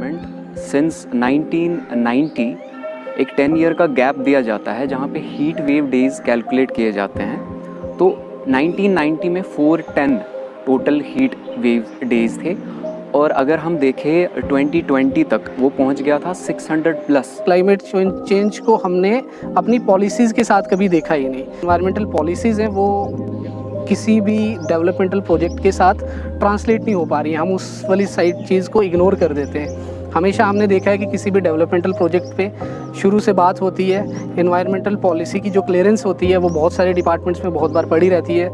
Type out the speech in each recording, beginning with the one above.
Government since 1990 एक 10 year का gap दिया जाता है जहाँ पे हीट वेव डेज़ कैलकुलेट किए जाते हैं। तो 1990 में 410 टोटल हीट वेव डेज़ थे और अगर हम देखें 2020 तक वो पहुंच गया था 600 प्लस। क्लाइमेट चेंज को हमने अपनी पॉलिसीज़ के साथ कभी देखा ही नहीं। एनवायरमेंटल पॉलिसीज़ हैं वो किसी भी डेवलपमेंटल प्रोजेक्ट के साथ ट्रांसलेट नहीं हो पा रही हैं। हम उस वाली साइड चीज़ को इग्नोर कर देते हैं। हमेशा हमने देखा है कि किसी भी डेवलपमेंटल प्रोजेक्ट पे शुरू से बात होती है, एनवायरमेंटल पॉलिसी की जो क्लियरेंस होती है वो बहुत सारे डिपार्टमेंट्स में बहुत बार पड़ी रहती है।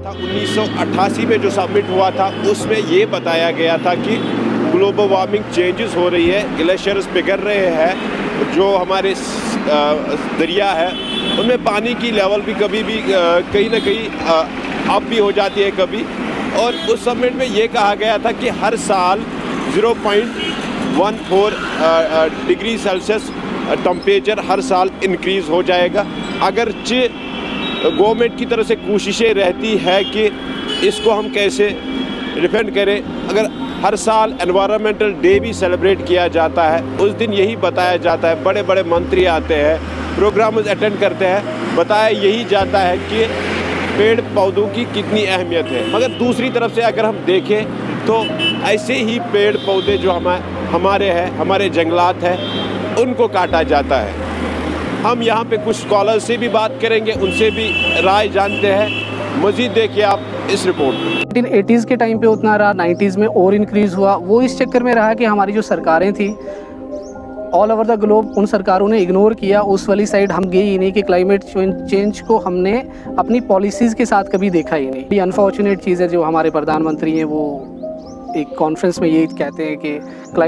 था 1988 में जो सबमिट हुआ था उसमें ये बताया गया था कि ग्लोबल वार्मिंग चेंजेस हो रही है, ग्लेशियर्स पिघल रहे हैं, जो हमारे दरिया है उनमें पानी की लेवल भी कभी भी कहीं ना कहीं अप भी हो जाती है कभी। और उस सबमिट में ये कहा गया था कि हर साल 0.14 डिग्री सेल्सियस टेम्परेचर हर साल इंक्रीज़ हो जाएगा। अगरचे गवर्नमेंट की तरफ से कोशिशें रहती है कि इसको हम कैसे डिफेंड करें। अगर हर साल एनवायरमेंटल डे भी सेलिब्रेट किया जाता है, उस दिन यही बताया जाता है, बड़े बड़े मंत्री आते हैं, प्रोग्राम्स अटेंड करते हैं, बताया यही जाता है कि पेड़ पौधों की कितनी अहमियत है। मगर दूसरी तरफ से अगर हम देखें तो ऐसे ही पेड़ पौधे जो हमारे हैं, हमारे जंगलात हैं, उनको काटा जाता है। हम यहाँ पे कुछ स्कॉलर्स से भी बात करेंगे, उनसे भी राय जानते हैं। मज़ीद देखिए आप इस रिपोर्ट में। 1980s के टाइम पे उतना रहा, 90s में और इंक्रीज़ हुआ। वो इस चक्कर में रहा कि हमारी जो सरकारें थी ऑल ओवर द ग्लोब, उन सरकारों ने इग्नोर किया, उस वाली साइड हम गए ही नहीं कि क्लाइमेट चेंज को हमने अपनी पॉलिसीज़ के साथ कभी देखा ही नहीं। ये अनफॉर्चुनेट चीज़ है जो हमारे प्रधानमंत्री हैं वो एक कॉन्फ्रेंस में यही कहते हैं कि